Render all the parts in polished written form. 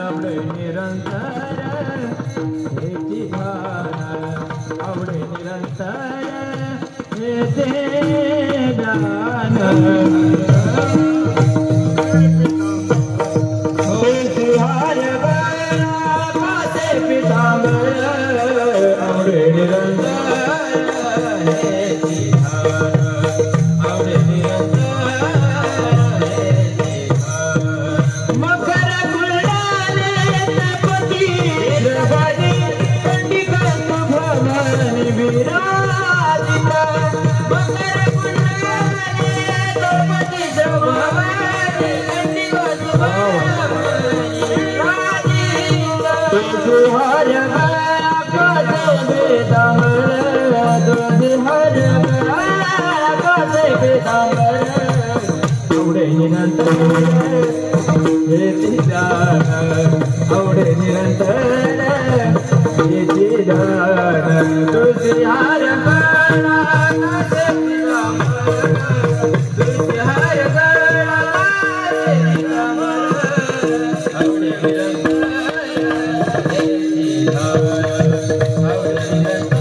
आवडे निरंतर हेची ध्यान आवडे निरंतर हेचे ज्ञान हर पासे पितांबर आवडे निरंतर हेची ध्यान आवडे आवडे निरंतर आवडे निरंतर हेची ध्यान तुझी हर गळा तुझी हर गळा आवडे निरंतर हेची ध्यान आवडे निरंतर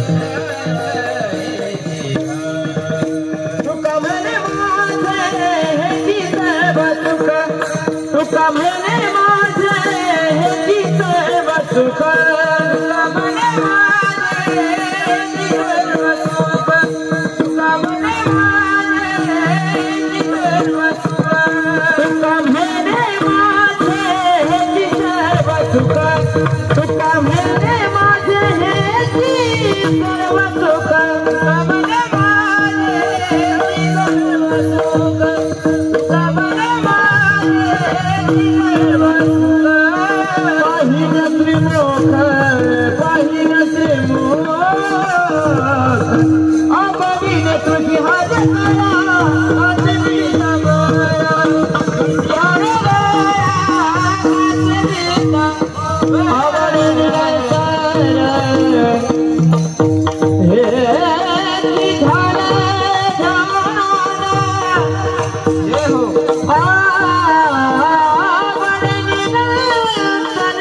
तुका म्हणे माझे हेची सर्व सुख तुका म्हणे माझे हेची सर्व सुख तुका म्हणे माझे हेची सर्व सुख तुका म्हणे माझे हेची सर्व सुख तुका म्हणे माझे हेची सर्व सुख तुका म्हणे माझे हेची सर्व सुख तुका म्हणे माझे हेची सर्व सुख तुका म्हणे माझे हेची सर्व सुख पाहिन त्रिमुख पाहिन त्रिमुख अबविन तुझी हर गळा आजवी समोरा तुझी हर गळा आजवी समोरा आवडे निरंतर हेची ध्यान हे हो आवडे निरंतर हेची ध्यान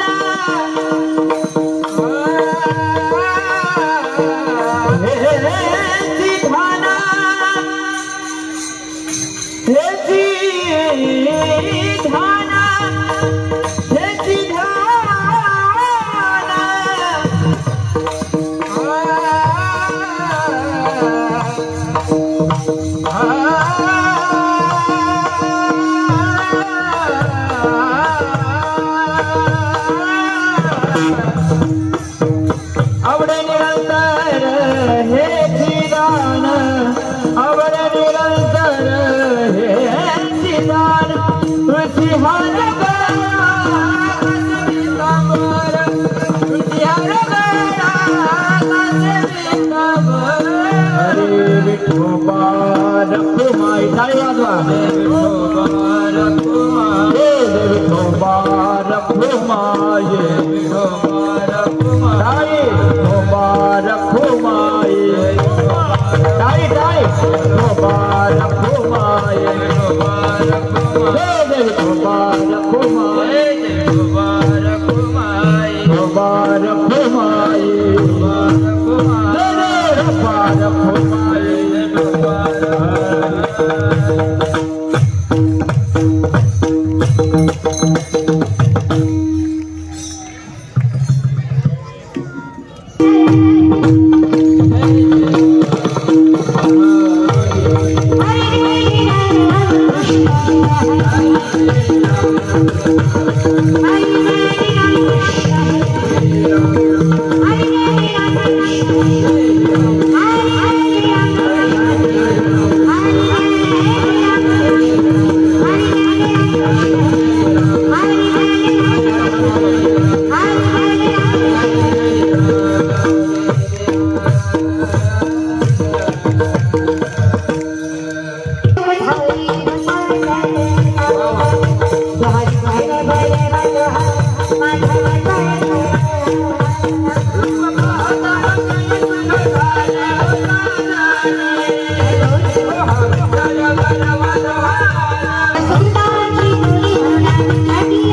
हेची ध्यान हेची आवडे निरंतर हेची ध्यान आवडे निरंतर हेची ध्यान तुझी हर गळा आजवी समोर तुझी हर गळा आजवी समोर हरे विठोबा रखुमाई टाळी वाजवा विठोबा रखुमाई विठोबा रखुमाई विठोबा रखुमाई टाळी टाळी विठोबा रखुमाई विठोबा रखुमाई विठोबा रखुमाई विठोबा रखुमाई विठोबा रखुमाई विठोबा रखुमाई विठोबा Thank you.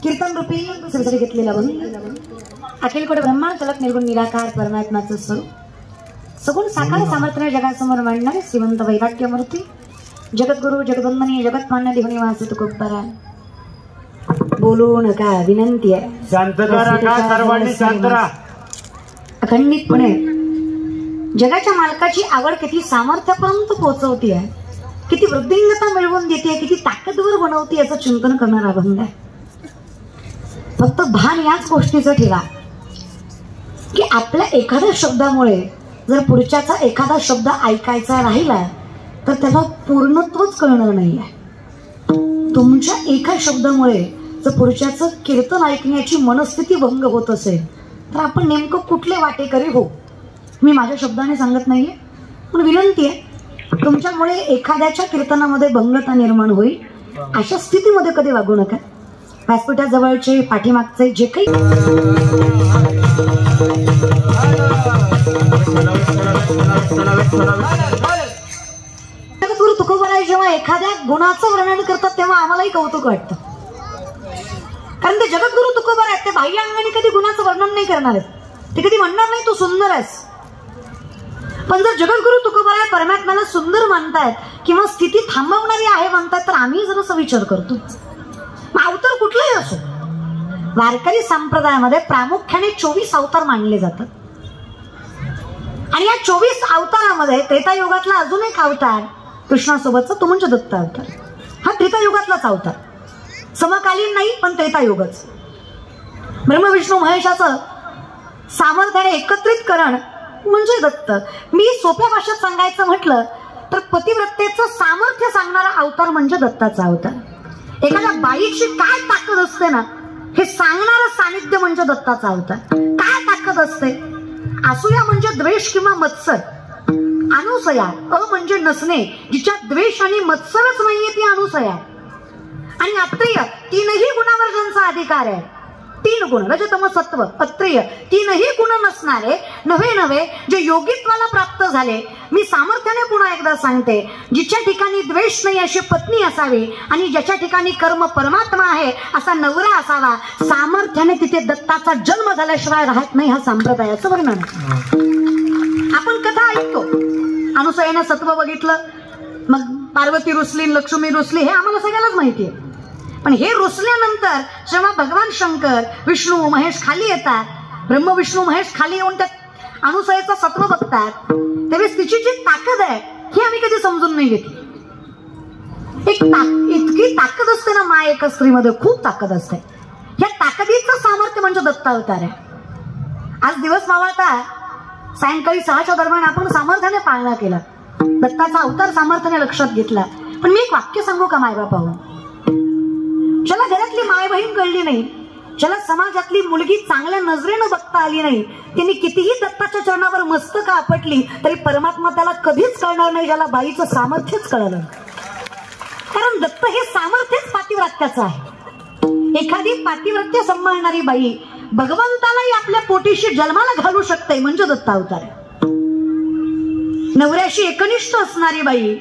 कीर्तन रूपी सरसरी घेतलेला बघून अखिल कोट ब्रह्मांड चलक निर्गुण निराकार परमात्म्याचं स्वरूप सगुण साकार सामर्थ्य जगासमोर मांडणारे श्रीमंत वैराग्यमूर्ती जगद्गुरु जगदंदनी जगतमान्य देहनिवासी तुकोबरा बोलू नका विनंती आहे सर्वांनी शांत राहा अखंडितपणे जगाच्या मालकाची आवड किती सामर्थ्यापर्यंत पोहोचवते आहे किती वृद्धिंगता मिळवून देते किती ताकदवर बनवते याचं चिंतन करणारा अभंग आहे फक्त भान याच गोष्टीचं ठेवा की आपल्या एखाद्या शब्दामुळे जर पुढच्याचा एखादा शब्द ऐकायचा राहिला तर त्याला पूर्णत्वच कळणार नाही आहे तुमच्या एका शब्दामुळे जर पुढच्याचं कीर्तन ऐकण्याची मनस्थिती भंग होत असेल तर आपण नेमकं कुठले वाटेकरी हो मी माझ्या शब्दाने सांगत नाहीये पण विनंती आहे तुमच्यामुळे एखाद्याच्या कीर्तनामध्ये भंगता निर्माण होईल अशा स्थितीमध्ये कधी वागू नका व्यासपीठाजवळचे पाठीमागचे जे काही गुरु तुकोबराय जेव्हा एखाद्या गुणाचं वर्णन करतात तेव्हा आम्हालाही कौतुक वाटतं कारण ते जगद्गुरु तुकोबराय आहेत ते बाह्य अंगाने कधी गुणाचं वर्णन नाही करणार आहेत ते कधी म्हणणार नाही तू सुंदर आहेस पण जर जगद्गुरु तुकोबराय परमात्म्याला सुंदर मानतायत किंवा स्थिती थांबवणारी आहे म्हणतात तर आम्ही जरासा विचार करतो अवतार कुठलाही असो वारकरी संप्रदायामध्ये प्रामुख्याने 24 अवतार मानले जातात आणि या 24 अवतारामध्ये त्रेतायुगातला अजून एक अवतार कृष्णासोबतचा तो म्हणजे दत्त अवतार हा त्रेतायुगातलाच अवतार समकालीन नाही पण त्रेतायुगच ब्रह्म विष्णू महेशाचं सामर्थ्याने एकत्रितकरण म्हणजे दत्त मी सोप्या भाषेत सांगायचं म्हटलं तर पतिव्रतेचं सामर्थ्य सांगणारा अवतार म्हणजे दत्ताचा अवतार एखाद्या बाईची काय ताकद असते ना हे सांगणारं सानिध्य म्हणजे दत्ताचा अवतार काय ताकद असते असूया म्हणजे द्वेष किंवा मत्सर अनुसया म्हणजे नसणे जिच्या द्वेष आणि मत्सरच नाहीये ती अनुसया आणि अत्रेय तीनही गुणावर ज्यांचा अधिकार आहे 3 गुण रजतम सत्व अत्रेय 3ही गुण नसणारे नव्हे जे योगित्वाला प्राप्त झाले मी सामर्थ्याने पुन्हा एकदा सांगते जिच्या ठिकाणी द्वेष नाही अशी पत्नी असावी आणि ज्याच्या ठिकाणी कर्म परमात्मा आहे असा नवरा असावा सामर्थ्याने तिथे दत्ताचा जन्म झाल्याशिवाय राहत नाही हा संप्रदायाचं वर्णन आपण कथा ऐकतो अनुसयाने सत्व बघितलं मग पार्वती रुसली लक्ष्मी रुसली हे आम्हाला सगळ्यालाच माहिती आहे पण हे रुसल्यानंतर जेव्हा भगवान शंकर विष्णू महेश खाली येतात ब्रह्म विष्णू महेश खाली येऊन त्या अनुसयेचं सत्व बघतात त्यावेळेस तिची जी ताकद आहे ही आम्ही कधी समजून नाही घेतली इतकी ताकद असते ना माय एका स्त्रीमध्ये खूप ताकद असते या ताकदीचं सामर्थ्य म्हणजे दत्त अवतार आहे आज दिवस मावळता सायंकाळी 6च्या दरम्यान आपण सामर्थ्याने पाळणा केला दत्ताचा अवतार सामर्थ्याने लक्षात घेतला पण मी एक वाक्य सांगू का मायबापाहून ज्याला घरातली माय बहीण कळली नाही ज्याला समाजातली मुलगी चांगल्या नजरेनं बघता आली नाही तिने कितीही दत्ताच्या चरणावर मस्तक आपटली तरी परमात्मा त्याला कधीच कळणार नाही ज्याला बाईचं सामर्थ्यच कळलं कारण दत्त हे सामर्थ्यच पातिव्रत्याचं आहे एखादी पातिव्रत्य सांभाळणारी बाई भगवंतालाही आपल्या पोटीशी जन्माला घालू शकते म्हणजे दत्त अवतार आहे नवऱ्याशी एकनिष्ठ असणारी बाई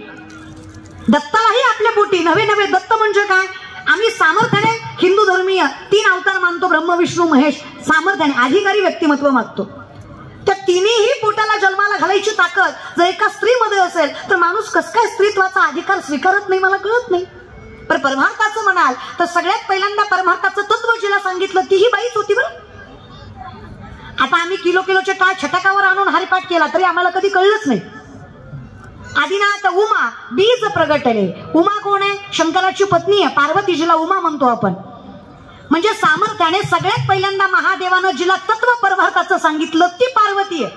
दत्तालाही आपल्या पोटी नवे नवे. दत्त म्हणजे काय? आम्ही सामर्थ्याने हिंदू धर्मीय 3 अवतार मानतो, ब्रह्म विष्णू महेश. सामर्थ्याने अधिकारी व्यक्तिमत्व मागतो. त्या तिन्ही पोटाला जन्माला घालायची ताकद जर एका स्त्रीमध्ये असेल तर माणूस कस काय स्त्रीत्वाचा अधिकार स्वीकारत नाही मला कळत नाही. पण परमार्थाचं म्हणाल तर सगळ्यात पहिल्यांदा परमार्थाचं तत्व जिला सांगितलं ती ही बाईच होती बरं. आता आम्ही किलोचे टाळ छटाकावर आणून हरिपाठ केला तरी आम्हाला कधी कळलंच नाही. आदिनाथ उमा बीज प्रगटले. उमा कोण आहे? शंकराची पत्नी आहे पार्वती, जिला उमा म्हणतो आपण. म्हणजे सामर्थ्याने सगळ्यात पहिल्यांदा महादेवानं जिला तत्व परमार्थाचं सांगितलं ती पार्वती आहे.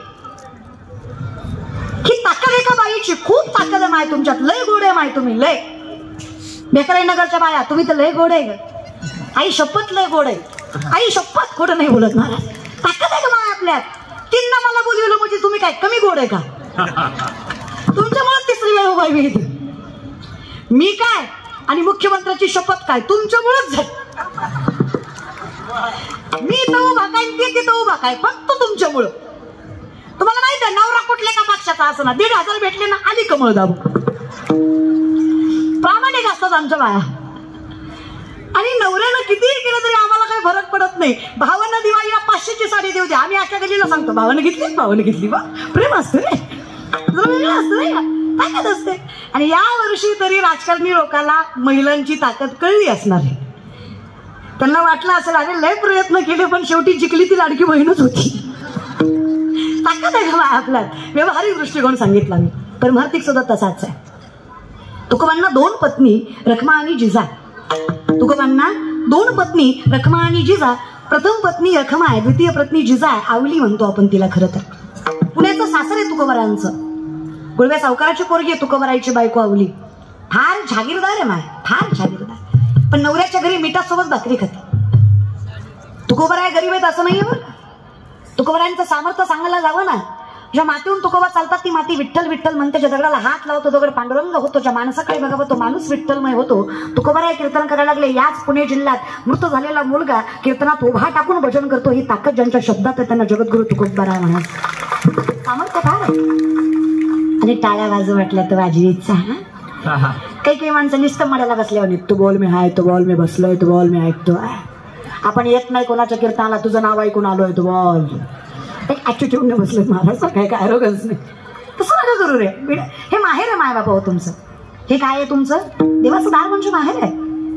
ही ताकद आहे का बाईची? खूप ताकद आहे माय तुमच्यात. लय गोड आहे माय तुम्ही, लय. बेकराई नगरच्या बाया तुम्ही तर लय गोड आहे. आई शपथ लय गोड आहे. आई शपथ खोटं नाही बोलत मला. ताकद आहे का माय आपल्यात? तिनं मला बोलवलं म्हणजे तुम्ही काय कमी गोड आहे का? तुमच्यामुळे तिसरी वेळ उभा मी. मी काय आणि मुख्यमंत्र्याची शपथ काय तुमच्यामुळेच झाली. मी तर उभा काय ते तिथं उभा काय फक्त तुमच्यामुळं. तुम्हाला माहित आहे नवरा कुठल्या का पक्षाचा असं ना 1,500 भेटले ना आधी कमळ दाबू. प्रामाणिक असतात आमच्या बाया. आणि नवऱ्यानं कितीही केलं तरी आम्हाला काही फरक पडत नाही. भावानं दिवाळीला 500ची साडी देऊ द्या, आम्ही आख्या गल्लीला सांगतो भावानं घेतली बा. प्रेम असतं रे, असतं नाही का, ताकद असते. आणि या वर्षी तरी राजकारणी लोकांना महिलांची ताकद कळली असणार आहे. त्यांना वाटलं असेल अरे लय प्रयत्न केले पण शेवटी जिंकली ती लाडकी बहीणच होती. ताकद आहे का आपल्यात? व्यवहारिक दृष्टिकोन सांगितला मी. परमार्थिक सुद्धा तसाच आहे. तुकोबांना 2 पत्नी रखमा आणि जिजा. तुकोबांना 2 पत्नी रखमा आणि जिजा. प्रथम पत्नी रखमा आहे, द्वितीय पत्नी जिजा आहे. आवली म्हणतो आपण तिला. खरं तर पुण्याचं सासर आहे तुकोबरायांचं. गुळव्या सावकाराची पोरगी आहे तुकोबरायची बायको आवली. फार जागीरदार आहे माय, फार जागीरदार. पण नवऱ्याच्या घरी मिठासोबत भाकरी खाते. तुकोबराय गरीब आहेत असं नाहीये बरं. तुकोबरायांचं सामर्थ्य सांगायला जावं ना. ज्या मातीहून तुकोबा चालतात ती माती विठ्ठल विठ्ठल म्हणते. ज्या दगडाला हात लावतो दगड पांडुरंग होतो. ज्या माणसाकडे बघावं तो माणूस विठ्ठलमय होतो. तुकोबराय कीर्तन करायला लागले. याच पुणे जिल्ह्यात मृत झालेला मुलगा कीर्तनात उभा टाकून भजन करतो. ही ताकद ज्यांच्या शब्दात आहे त्यांना जगद्गुरु तुकोबराय म्हणा. सामर्थ्य फार आहे. आणि टाळ्या वाजू वाटल्या तर वाजवी इच्छा. काही माणसं नुसतं मड्याला बसल्यावर तू बोल मी हाय, तू बोल मी बसलोय, तू बोल मी ऐकतो. आपण येत नाही कोणाच्या कीर्तनाला, तुझं नाव ऐकून आलोय, तू बोल. एक ऍटिट्यूडने बसलोय महाराज. काय काय रोगच नाही तसं नका करू रे. हे माहेर आहे माय बाबा हो तुमचं. हे काय आहे तुमचं? देवाचं दार म्हणजे माहेर आहे.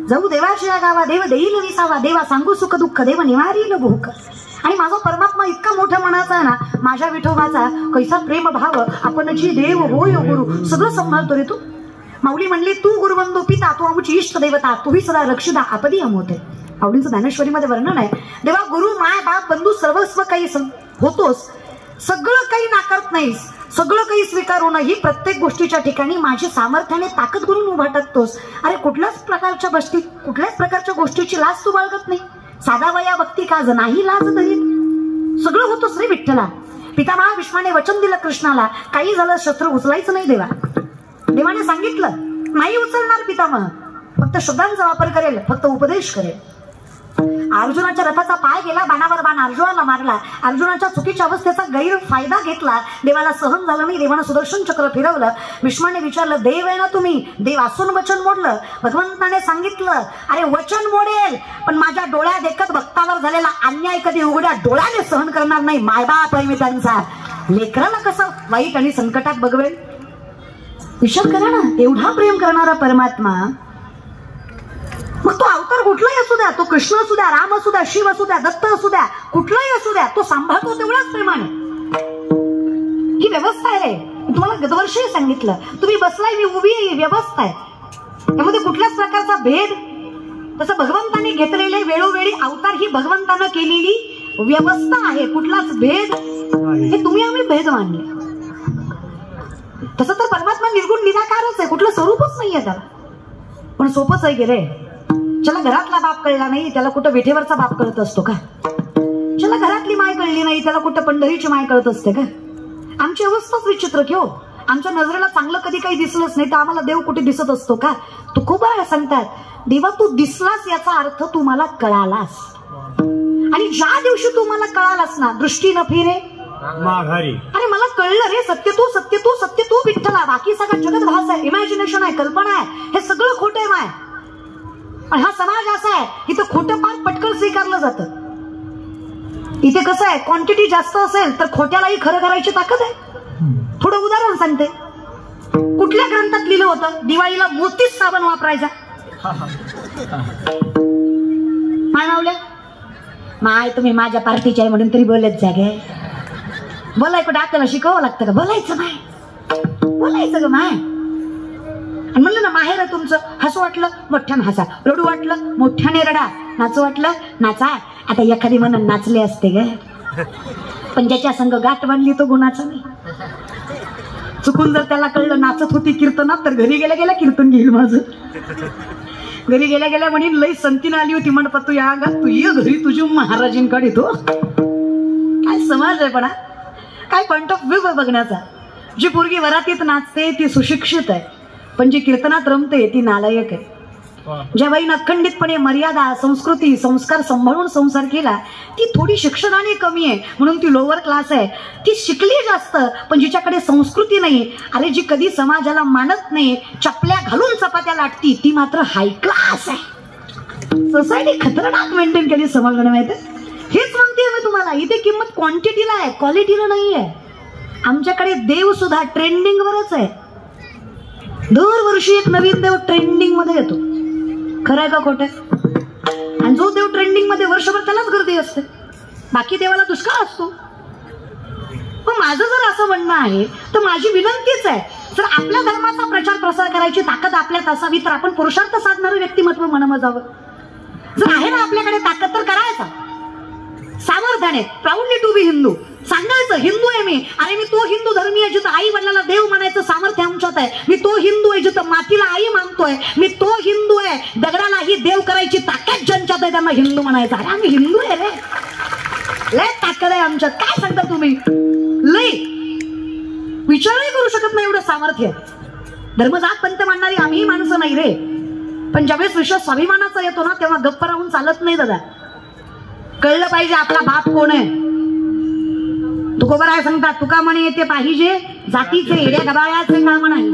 जाऊ देवाशिया गावा देव देईल विसावा. देवा सांगू सुख दुःख देव निवारील भूक. आणि माझा परमात्मा इतका मोठा मनाचा आहे ना. माझ्या विठोबाचा कैसा प्रेम भाव. आपण जी देव होय गुरु सगळं सांभाळतो रे तू. माऊली म्हणली तू गुरुबंधू पिता, तू आमची इष्ट देवता, तूही सदा रक्षिता आपदी अमोते. माऊलींचं ज्ञानेश्वरीमध्ये वर्णन आहे. देवा गुरु माय बाप बंधू सर्वस्व काही होतोस. सगळं काही नाकारत नाहीस, सगळं काही स्वीकारू ही प्रत्येक गोष्टीच्या ठिकाणी माझी सामर्थ्याने ताकद करून उभा टाकतोस. अरे कुठल्याच प्रकारच्या गोष्टीची लाज तू बाळगत नाही. साधा वया भक्ती काज नाही लाज धरीत. सगळं होतोस रे विठ्ठला. पितामहा भीष्माने वचन दिलं कृष्णाला, काही झालं शस्त्र उचलायचं नाही देवा. देवाने सांगितलं नाही उचलणार पितामह, फक्त शब्दांचा वापर करेल, फक्त उपदेश करेल. अर्जुनाच्या रथाचा पाय गेला, बाणावर बाण अर्जुनाला मारला. अर्जुनाच्या चुकीच्या अवस्थेचा गैरफायदा घेतला. देवाला सहन झालं नाही. देवानं सुदर्शन चक्र फिरवलं. भीष्माने विचारलं देव आहे ना तुम्ही? देव असून वचन मोडलं. भगवंताने सांगितलं अरे वचन मोडेल पण माझ्या डोळ्या देखत भक्तावर झालेला अन्याय कधी उघड्या डोळ्याने सहन करणार नाही. मायबाप आहे मी त्यांचा. लेकराला कसं वाईट आणि संकटात बघवेल? विचार करा ना. एवढा प्रेम करणारा परमात्मा, मग तो अवतार कुठलाही असू द्या, तो कृष्ण असू द्या, राम असू द्या, शिव असू द्या, दत्त असू द्या, कुठलाही असू द्या, तो सांभाळतो तेवढाच प्रेमाने. ही व्यवस्था आहे रे. तुम्हाला गतवर्षी सांगितलं तुम्ही बसलाय मी उभी आहे, ही व्यवस्था आहे. त्यामध्ये कुठल्याच प्रकारचा भेद. तसं भगवंताने घेतलेले वेळोवेळी अवतार ही भगवंतानं केलेली व्यवस्था आहे. कुठलाच भेद हे तुम्ही आम्ही भेद मानले. तसं तर परमात्मा निर्गुण निराकारच आहे, कुठलं स्वरूपच नाहीये त्याला. पण सोपंच आहे की रे. ज्याला घरातला बाप कळला नाही त्याला कुठं विठेवरचा बाप कळत असतो का? ज्याला घरातली माय कळली नाही त्याला कुठं पंढरीची माय कळत असते का? आमची अवस्थाच विचित्र घेऊ. आमच्या नजरेला चांगलं कधी काही दिसलंच नाही तर आम्हाला देव कुठे दिसत असतो का? तुकोबा सांगतात देवा तू दिसलास याचा अर्थ तू मला कळालास. आणि ज्या दिवशी तू मला कळालास ना, दृष्टी न फिरे माघारी. अरे मला कळलं रे, सत्य तू सत्य तू सत्य तू विठ्ठला, बाकी सगळं जगत भास आहे, इमॅजिनेशन आहे, कल्पना आहे, हे सगळं खोटं आहे माय. पण हा समाज असा आहे, इथं खोटं फार पटकन स्वीकारलं जातं. इथे कसं आहे, क्वांटिटी जास्त असेल तर खोट्यालाही खरं करायची ताकद आहे. थोडं उदाहरण सांगते. कुठल्या ग्रंथात लिहिलं होतं दिवाळीला मोतीच साबण वापरायचा? माय मावल्या माय, तुम्ही माझ्या पार्टीचे आहे म्हणून तरी बोलत जागे. बोलाय कुठे आपल्याला शिकावं लागतं का? बोलायचं माय, बोलायचं ग माय. आणि म्हणलं ना माहेर आहे तुमचं, हसू वाटलं मोठ्यानं हसा, रडू वाटलं मोठ्याने रडा, नाचू वाटलं नाचा. आता एखादी म्हणून नाचले असते ग, पण ज्याच्या संग गाठ बांधली तो गुणाचा नाही. चुकून जर त्याला कळलं नाचत होती कीर्तनात तर घरी गेल्या गेल्या कीर्तन घेईल माझं. घरी गेल्या गेल्या म्हणे लई संतीनं आली होती म्हणत, तू या गा तू ये घरी तुझी महाराजींकडे. तो काय समाज आहे, पण काय पॉइंट ऑफ व्ह्यू बघण्याचा. जी पोरगी वरातीत नाचते ती सुशिक्षित आहे, पण जी कीर्तनात रमते ती नालायक आहे. ज्या बाईनं अखंडितपणे मर्यादा संस्कृती संस्कार सांभाळून संसार केला ती थोडी शिक्षणाने कमी आहे म्हणून ती लोअर क्लास आहे. ती शिकली जास्त पण जिच्याकडे संस्कृती नाही, अरे जी कधी समाजाला मानत नाही, चपल्या घालून चपात्या लाटती, ती मात्र हाय क्लास आहे. सोसायटी खतरनाक मेंटेन केली समाजाने. माहिती हेच म्हणते मी तुम्हाला, इथे किंमत क्वांटिटीला आहे, क्वालिटीला नाही आहे. आमच्याकडे देव सुद्धा ट्रेंडिंग वरच आहे. दरवर्षी एक नवीन देव ट्रेंडिंग मध्ये येतो. खरं आहे का खोटं? आणि जो देव ट्रेंडिंग मध्ये वर्षभर त्यालाच गर्दी असते, बाकी देवाला दुष्काळ असतो. पण माझं जर असं म्हणणं आहे तर माझी विनंतीच आहे, जर आपल्या धर्माचा प्रचार प्रसार करायची ताकद आपल्यात असावी तर आपण पुरुषार्थ साधणारं व्यक्तिमत्व म्हणत जावं. जर आहे ना आपल्याकडे ताकद तर करायचा, सामर्थ्याने. प्राऊडली टू बी हिंदू सांगायचं, हिंदू आहे मी. अरे मी तो हिंदू धर्मी आहे जिथं आई वडिलांना देव म्हणायचं सामर्थ्य आमच्यात आहे. मी तो हिंदू आहे जिथं मातीला आई मानतोय. मी तो हिंदू आहे दगडालाही देव करायची ताकद ज्यांच्यात आहे त्यांना हिंदू म्हणायचं. अरे आम्ही हिंदू आहे रे, लय ताकद आहे आमच्यात. काय सांगता तुम्ही? लय विचारही करू शकत नाही एवढं सामर्थ्य. धर्मजात पंत मानणारी आम्ही माणसं नाही रे, पण ज्यावेळेस विषय स्वाभिमानाचा येतो ना तेव्हा गप्प राहून चालत नाही दादा. कळलं पाहिजे आपला बाप कोण आहे. तुकोबा राय सांगतात, तुका म्हणे येते पाहिजे जातीचे येड्या गबाळ्याचे काम नाही.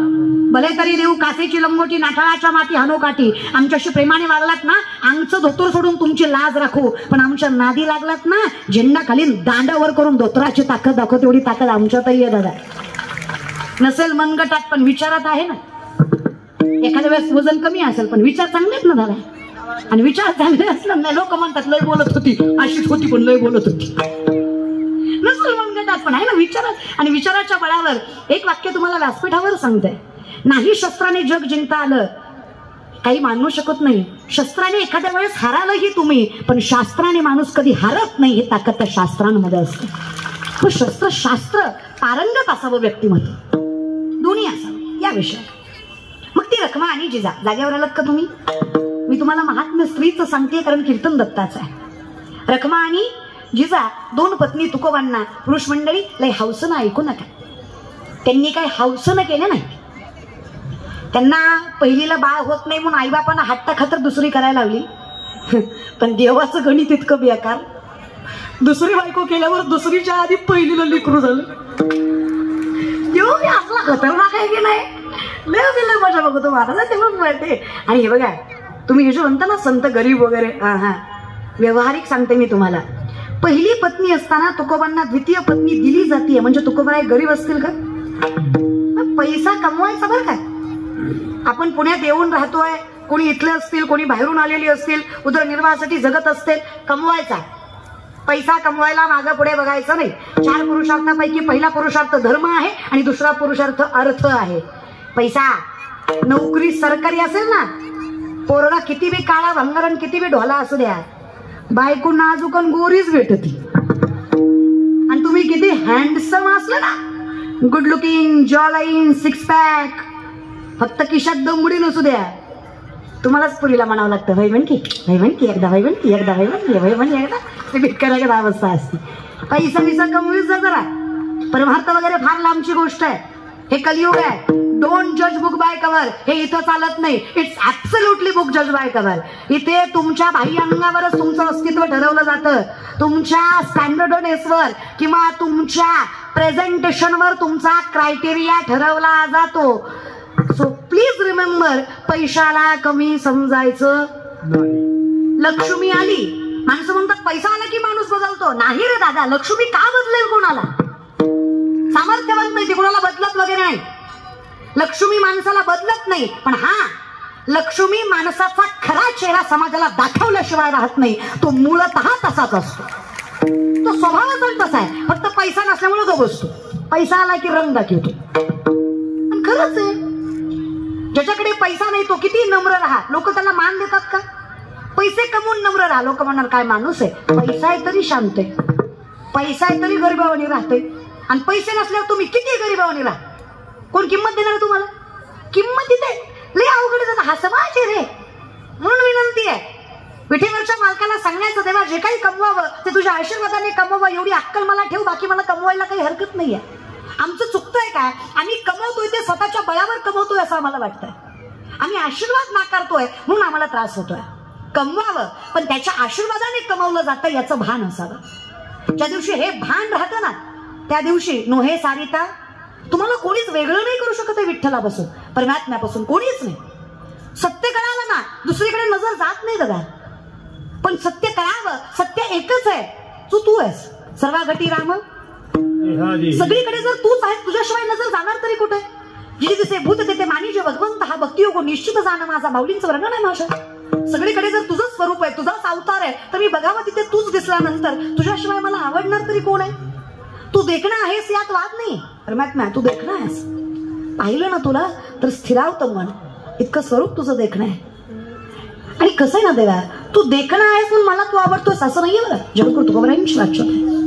भले तरी देऊ कासेची लंगोटी नाठाळाच्या माती हनोकाठी. आमच्याशी प्रेमाने वागलात ना आमचं धोतर सोडून तुमची लाज राखू, पण आमच्या नादी लागलात ना झेंडा खाली दांडावर करून धोतराची ताकद दाखव. तेवढी ताकद आमच्यातही आहे दादा. नसेल मनगटात पण विचारात आहे ना. एखाद्या वेळेस वजन कमी असेल पण विचार चांगलेच ना दादा. आणि विचार चांगले असलं नाही, लोक म्हणतात लय बोलत होती, अशीच होती पण लय बोलत होती. नसेल मनगटात पण आहे ना विचारात. आणि विचाराच्या बळावर एक वाक्य तुम्हाला व्यासपीठावर सांगते, नाही शस्त्राने जग जिंकता आलं, काही मानू शकत नाही. शस्त्राने एखाद्या वेळेस हारालही तुम्ही, पण शास्त्राने माणूस कधी हारत नाही. हे ताकद त्या शास्त्रांमध्ये असते. तो शास्त्र पारंगत असावं व्यक्तिमत्व, दोन्ही असावं या विषयात. मग ती रखमा आणि जिजा जागेवर आलात का तुम्ही? मी तुम्हाला महात्म्य स्त्रीचं सांगते कारण कीर्तन दत्ताचं आहे. रखमा आणि जिजा दोन पत्नी तुकोबांना पुरुष मंडळी लय हौसनं ऐकू नका. त्यांनी काही हौसनं केलं नाही. त्यांना पहिलीला बाळ होत नाही म्हणून आईबापांना हट्ट खातर दुसरी करायला लावली. पण देवाचं गणित इतकं बेकार, दुसरी बायको केल्यावर दुसरीच्या आधी पहिलीला लेकरू झालं. देव मी असला खतरनाक आहे की नाही, लय मजा बघतो महाराज तेव्हा माहिती. आणि हे बघा तुम्ही हे जे म्हणता ना संत गरीब वगैरे, हा व्यवहारिक सांगते मी तुम्हाला. पहिली पत्नी असताना तुकोबांना द्वितीय पत्नी दिली जाते म्हणजे तुकोबा गरीब असतील का? पैसा कमवायचा बरं काय. आपण पुण्यात येऊन राहतोय, कोणी इथले असतील कोणी बाहेरून आलेली असतील, उदरनिर्वाहासाठी जगत असतील, कमवायचा. पैसा कमवायला मागं पुढे बघायचं नाही. 4 पुरुषार्थापैकी पहिला पुरुषार्थ धर्म आहे आणि दुसरा पुरुषार्थ अर्थ आहे. पैसा. नोकरी सरकारी असेल ना, पोरगा किती बी काळा भंगारण किती बी ढोला असू द्या, बायको नाजूकन गोरीच भेटती. आणि तुम्ही किती हँडसम असलं ना, गुड लुकिंग, जॉ लाईन, 6 पॅक, फक्त खिशात दमडी नसू द्या, तुम्हालाच पुरीला म्हणावं लागतं भाई म्हण की एकदा भाई म्हण की एकदा भाई म्हण एकदा. ते भिटकाराच्या अवस्था असते. पैसा बिसा कमवीच जा जरा. परमार्थ वगैरे फार लांबची गोष्ट आहे. हे कलियुग आहे. डोंट जज बुक बाय कव्हर, हे इथं चालत नाही. इट्स ऍब्सोल्युटली बुक जज बाय कव्हर. इथे तुमच्या बाह्य अंगावरच तुमचं अस्तित्व ठरवलं जातं, तुमच्या स्टँडर्डनेसवर किंवा तुमच्या प्रेझेंटेशनवर तुमचा क्रायटेरिया ठरवला जातो. सो प्लीज रिमेंबर, पैशाला कमी समजायचं नाही. लक्ष्मी आली, माणसं म्हणतात पैसा आला की माणूस बदलतो. नाही रे दादा, लक्ष्मी का बदलेल कोणाला? सामर्थ्यवान नाही, ती कोणाला बदलत वगैरे नाही. लक्ष्मी माणसाला बदलत नाही, पण हा लक्ष्मी माणसाचा खरा चेहरा समाजाला दाखवल्याशिवाय राहत नाही. तो मूळतः तसाच असतो, तो स्वभावाचा तसा आहे, फक्त पैसा नसल्यामुळे तो बसतो. पैसा आला की रंग दाखवतो. खरंच आहे, ज्याच्याकडे पैसा नाही तो किती नम्र राहा, लोक त्याला मान देतात का? पैसे कमवून नम्र राहा, लोक म्हणणार काय माणूस आहे, पैसा आहे तरी शांत आहे, पैसा आहे तरी गरिबावानी राहते. आणि पैसे नसल्यावर तुम्ही किती गरिबावानी राहा, कोण किंमत देणार तुम्हाला? किंमत तिथे लय अवघड जातं. हा समाज आहे रे. म्हणून विनंती आहे, विठेवरच्या मालकाला सांगण्याचं, देवा जे काही कमवावं ते तुझ्या आशीर्वादाने कमवावं, एवढी अक्कल मला ठेव, बाकी मला कमवायला काही हरकत नाहीये. आमचं चुकतंय काय? आम्ही कमवतोय ते स्वतःच्या बळावर कमवतोय असं आम्हाला वाटतंय. आम्ही आशीर्वाद नाकारतोय म्हणून आम्हाला त्रास होतोय. कमवावं पण त्याच्या आशीर्वादाने कमवलं जातं याचं भान असावं. ज्या दिवशी हे भान राहतं ना, त्या दिवशी नोहे सारिता तुम्हाला कोणीच वेगळं नाही करू शकत आहे. विठ्ठलापासून, परमात्म्यापासून कोणीच नाही. सत्य कळालं ना, दुसरीकडे नजर जात नाही दादा. पण सत्य कळावं, सत्य एकच आहे, तू आहेस. सर्वागती राम, सगळीकडे जर तूच आहेस, तुझ्याशिवाय नजर जाणार तरी कुठे? जिथे दिसे भूत तेथे मानिजे भगवंत, हा भक्तियोग निश्चित जाणं माझा. माऊलींचं वर्णन आहे माझ्या. सगळीकडे जर तुझं स्वरूप आहे, तुझाच अवतार आहे, तर मी बघावं तिथे तूच दिसल्यानंतर तुझ्याशिवाय मला आवडणार तरी कोण आहे? तू देखणं आहेस यात वाद नाही. परमात्मा तू देखणं आहेस, पाहिलं ना तुला तर स्थिरावतं मन, इतकं स्वरूप तुझं देखणं आहे. आणि कसं आहे ना देवा, तू देखणं आहेस म्हणून मला तू आवडतोयस असं नाहीये बरं. जगद्गुरु तुकोबारायांची वाक्य आहे,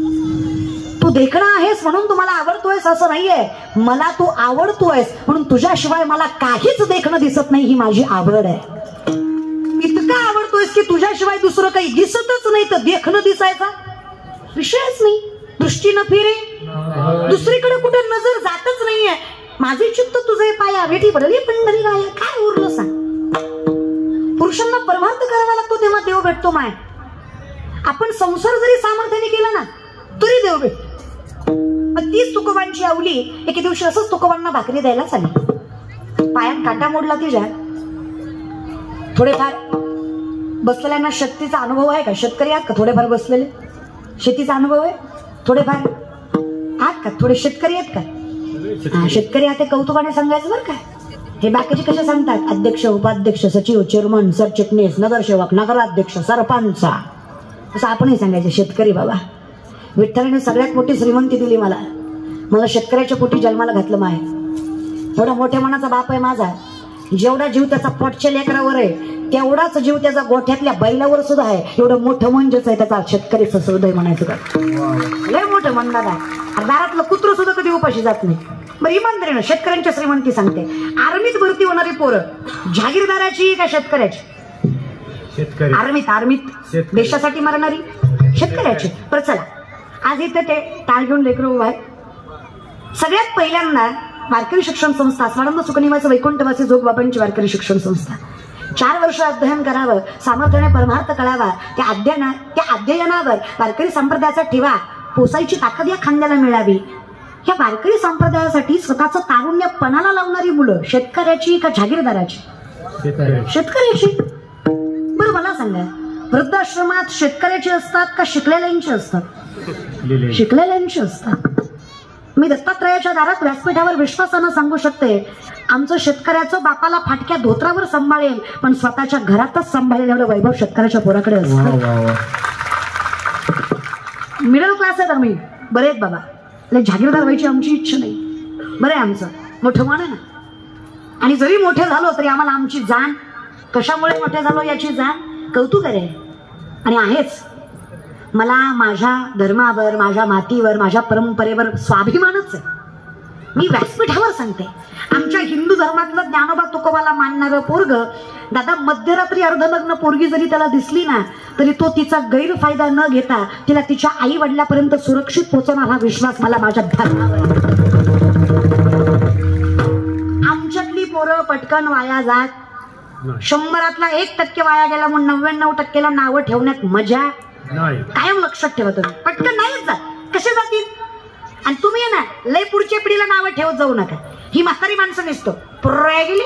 तू देखणं आहेस म्हणून तुम्हाला आवडतोयस असं नाहीये. मला तू आवडतोयस म्हणून तुझ्याशिवाय मला काहीच देखणं दिसत नाही, ही माझी आवड आहे. इतका आवडतोयस की तुझ्याशिवाय दुसरं काही दिसतच नाही, तर देखणं दिसायचा विषयच नाही. दृष्टी न फिरे, दुसरीकडे कुठे नजर जातच नाहीये. माझे चित्त तुझे पाया, भेटी पडली पंढरी गाया. काय उरलं सांग? पुरुषांना परमार्थ करावा लागतो तेव्हा देव भेटतो. माय आपण संसार जरी सामर्थ्याने केला ना तरी देव भेटतो. पण तीच तुकोबांची आवली एके दिवशी असंच तुकोबांना भाकरी द्यायला चालली. पायात काटा मोडला तिच्या. थोडेफार बसलेल्यांना शक्तीचा अनुभव आहे का? शेतकरी आहात का थोडेफार बसलेले? शेतीचा अनुभव आहे थोडेफार आहात का? थोडे शेतकरी आहेत का? शेतकरी आहात, कौतुकाने सांगायचं बरं का. हे बाकीचे कसे सांगतात? अध्यक्ष, उपाध्यक्ष, सचिव, चेअरमन, सरचिटणीस, नगरसेवक, नगराध्यक्ष, सरपंच, असं आपणही सांगायचं शेतकरी. बाबा विठ्ठलाने सगळ्यात मोठी श्रीमंती दिली मला. मला शेतकऱ्याच्या पोटी जन्माला घातलं. माय एवढा मोठ्या मनाचा बाप आहे माझा. जेवढा जीव त्याचा पोटच्या लेकरावर आहे तेवढाच जीव त्याचा गोठ्यातल्या बैलावर सुद्धा आहे. एवढं मोठं म्हणजेच आहे त्याचा शेतकरीचं हृदय म्हणायचं का? लय मोठं मन दादा. दारातलं कुत्र सुद्धा कधी उपाशी जात नाही. बरं इमानदारीनं शेतकऱ्यांच्या श्रीमंती सांगते. आर्मीत भरती होणारी पोरं जहागीरदाराची का शेतकऱ्याची? आर्मीत देशासाठी मरणारी शेतकऱ्याची. बरं चला, आज इथं ते टाळ घेऊन लेकरं उभं आहे. सगळ्यात पहिल्यांदा वारकरी शिक्षण संस्था, स्वानंद सुखनिवास वैकुंठवासी जोगबाबांची वारकरी शिक्षण संस्था. 4 वर्ष अध्ययन करावं, सामर्थ्याने परमार्थ कळावा. त्या अध्ययनावर वारकरी संप्रदायाचा ठेवा पोसायची ताकद या खांद्याला मिळावी. या वारकरी संप्रदायासाठी स्वतःचं तारुण्य पणाला लावणारी मुलं शेतकऱ्याची का जागीरदाराची? शेतकऱ्याची. बरं मला सांगा, वृद्धाश्रमात शेतकऱ्याची असतात का शिकलेल्यांची असतात? शिकलेल्यांची असतात. मी दत्तात्रयाच्या दारात व्यासपीठावर विश्वासानं सांगू शकते, आमचं शेतकऱ्याचं बापाला फाटक्या धोत्रावर सांभाळेल पण स्वतःच्या घरातच सांभाळेल एवढं वैभव शेतकऱ्याच्या पोराकडे असतं. मिडल क्लास आहेत आम्ही, बरे आहेत बाबा. जागीरदार व्हायची आमची इच्छा नाही. बरं आहे आमचं मोठं मन आहे ना. आणि जरी मोठे झालो तरी आम्हाला आमची जाण, कशामुळे मोठे झालो याची जाण कौतुक आहे आणि आहेच. मला माझ्या धर्मावर, माझ्या मातीवर, माझ्या परंपरेवर स्वाभिमानच आहे. मी व्यासपीठावर सांगते, आमच्या हिंदू धर्मातलं ज्ञानोबा तुकोबाला मानणारं पोरग दादा मध्यरात्री अर्धनग्न पोरगी जरी त्याला दिसली ना तरी तो तिचा गैरफायदा न घेता तिला तिच्या आई वडिलापर्यंत सुरक्षित पोहोचवणार हा विश्वास मला माझ्या धर्मावर. पोरं पटकन वाया जात 100तला 1% वाया गेला म्हणून 99%ला नावं ठेवण्यात मजा नाही. कायम लक्षात ठेवा तुम्ही. पटकन नाहीच जात, कसे जातील? आणि तुम्ही ना लय पुढच्या पिढीला नावं ठेवत जाऊ नका. ही म्हातारी माणसं नसतो प्रय गेली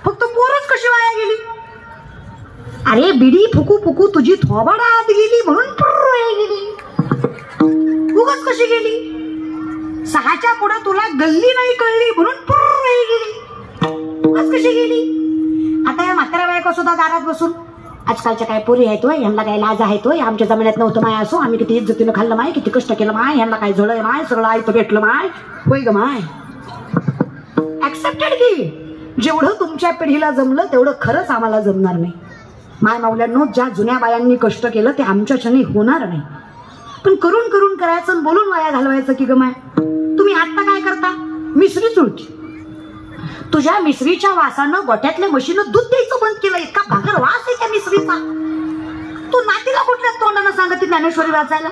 फक्त पोरच कशी वाया गेली? अरे बिडी फुकू फुकू तुझी थोबाड आत गेली म्हणून प्रय गेली. उगाच कशी गेली? 6च्या पुढे तुला गल्ली नाही कळली म्हणून प्रय गेली. उगाच कशी गेली? आता या म्हाताऱ्या बायका सुद्धा दारात बसून आजकालच्या काय पोरी आहेत होय, यांना काय लाज आहेत होय, आमच्या जमान्यात नव्हतं माय, असो आम्ही किती इज्जतीनं खाल्लं माय, किती कष्ट केलं माय, यांना काय झळय माय, सगळं आयतं भेटलं माय, होय ग माय. ऍक्सेप्टेड की जेवढं तुमच्या पिढीला जमलं तेवढं खरंच आम्हाला जमणार नाही. माय मावल्यांनो, ज्या जुन्या बायांनी कष्ट केलं ते आमच्या क्षणी होणार नाही. पण करून करून करायचं, बोलून वाया घालवायचं की ग माय. तुम्ही आता काय करता? मिसरी चुळती. तुझ्या मिसरीच्या वासानं गोठ्यातल्या म्हशीनं दूध द्यायचं बंद केलं. इतका भाकर वास आहे त्या मिसरीचा. तू नातीला कुठल्या तोंडानं सांगते ज्ञानेश्वरी वाचायला?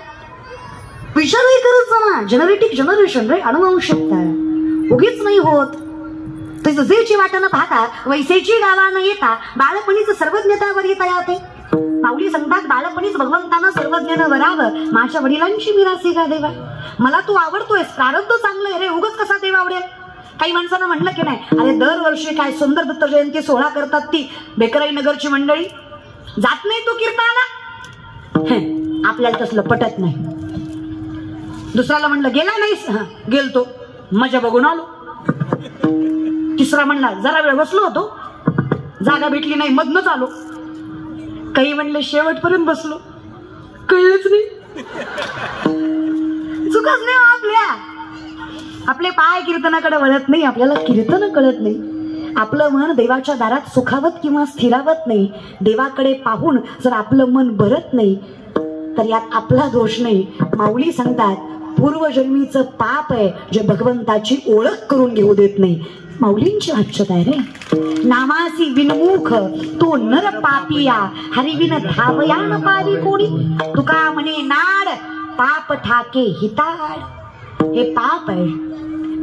विचारही करत ना. जेनरेटिक जनरेशन रे, अनुवंशिकता उगीच नाही होत. जसेची वाटणं पाहता वैसेची गावानं येता बाळपणीच सर्वज्ञतावर येता येते. माऊली सांगतात बाळपणीच भगवंतानं सर्वज्ञानं वरावं, माझ्या वडिलांची मिरासी का देवा. मला तू आवडतोय, प्रारब्ध चांगलंय रे, उगच कसा देव आवडेल? काही माणसानं म्हणलं की नाही, अरे दरवर्षी काय सुंदर दत्त जयंती सोहळा करतात ती बेकराई नगरची मंडळी, जात नाही तू कीर्तनाला? आपल्याला तसलं पटत नाही. दुसऱ्याला म्हणलं गेला नाहीस? गेलतो, मजा बघून आलो. तिसरा म्हणला जरा वेळ बसलो होतो, जागा भेटली नाही मधनच आलो. काही म्हणले शेवटपर्यंत बसलो, कळलंच नाही. चुकच नाही आपल्या. आपले पाय कीर्तनाकडे वळत नाही, आपल्याला कीर्तन कळत नाही. आपलं मन देवाच्या दारात सुखावत किंवा स्थिरावत नाही. देवाकडे पाहून जर आपलं मन भरत नाही तर यात आपला दोष नाही. माऊली सांगतात पूर्वजन्मीचं पाप आहे जे भगवंताची ओळख करून घेऊ देत नाही. माऊलींची हच्छत आहे रे. नामासी विनमुख तो नर पापिया, हरिविन धावया न पावी कोणी. तुका म्हणे नाड पाप ठाके हिताड. हे पाप आहे.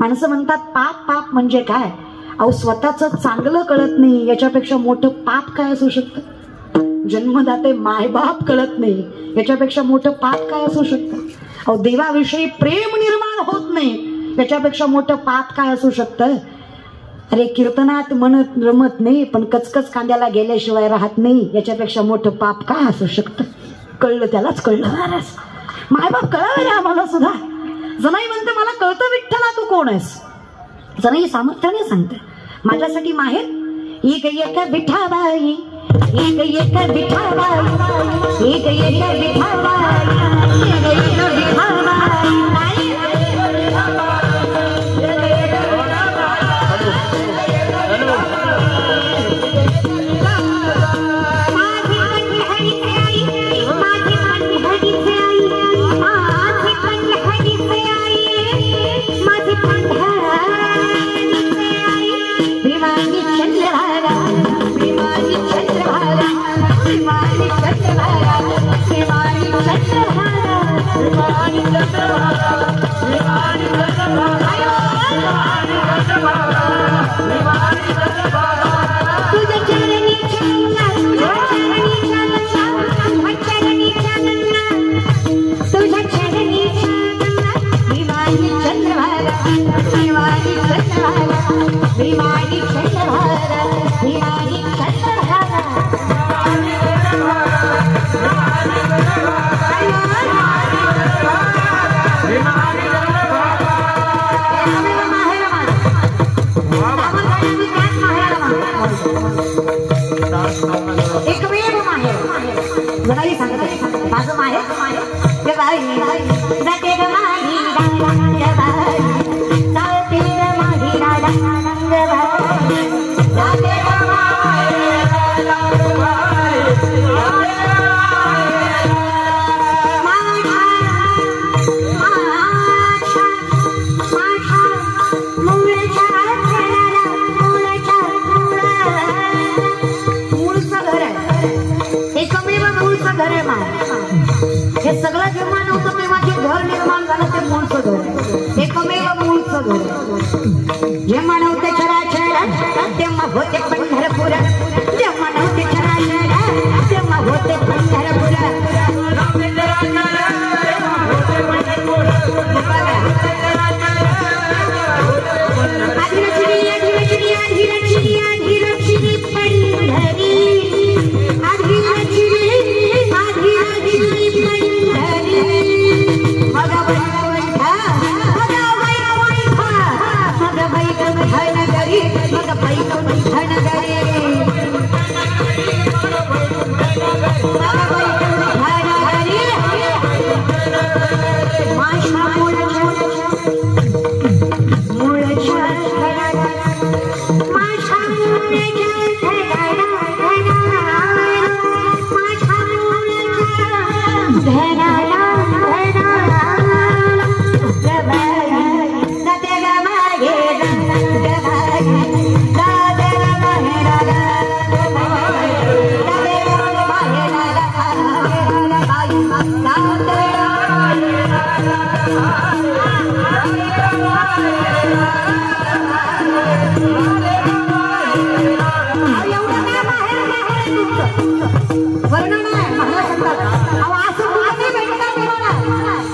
माणसं म्हणतात पाप पाप म्हणजे काय? अहो स्वतःच चांगलं कळत नाही याच्यापेक्षा मोठं पाप काय असू शकतं? जन्मदाते मायबाप कळत नाही याच्यापेक्षा मोठं पाप काय असू शकतं? अहो देवाविषयी प्रेम निर्माण होत नाही याच्यापेक्षा मोठं पाप काय असू शकतं? अरे कीर्तनात मन रमत नाही पण कचकच कांद्याला गेल्याशिवाय राहत नाही याच्यापेक्षा मोठं पाप काय असू शकतं? कळलं त्यालाच कळलं. मायबाप कळावे रे आम्हाला सुद्धा. जनाई म्हणते मला कळतं विठ्ठला तू कोण आहेस. जनाई सामर्थ्याने सांगते माझ्यासाठी माहेर एक एक विठाबाई, एक एक विठाबाई, एक एक विठाबाई, एक एक विठाबाई. एकमेव माहेर जगाई सांगत आहे माझं माहेर जाते ग माझी जाते ग माझी जाते हे सगळं जेव्हा नव्हतं तेव्हा जे घर निर्माण झालं ते मूळचं घर आहे. एकमेव मूळचं घर. वर्णन आहे महाराष्ट्रात अहो असं कुठे भेटणार तुम्हाला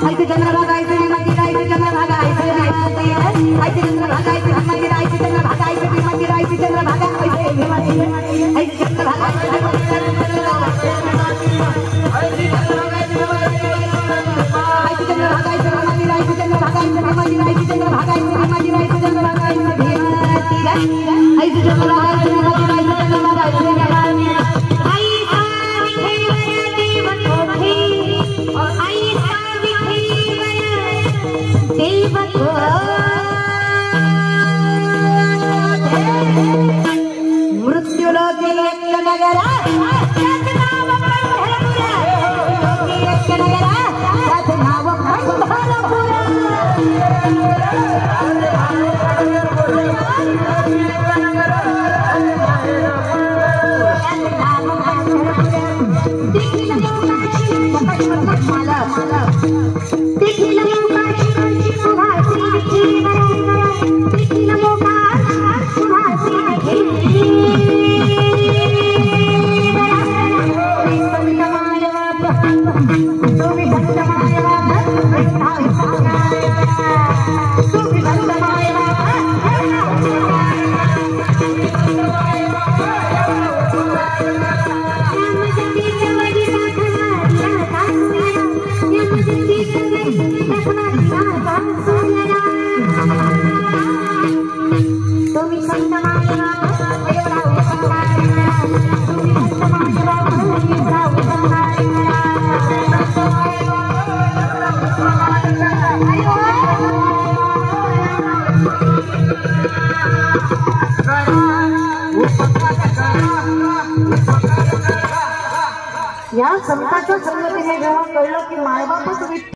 ऐसे चंद्रभागा ऐसे मंदिर ऐसे चंद्रभागा ऐसे चंद्रभागा ऐसे मंदिर ऐसे चंद्रभागा ऐसे मंदिर ऐसे चंद्रभागा ऐसे चंद्रभागा या संतांच्या संगतीने जेव्हा कळलं की मायबापच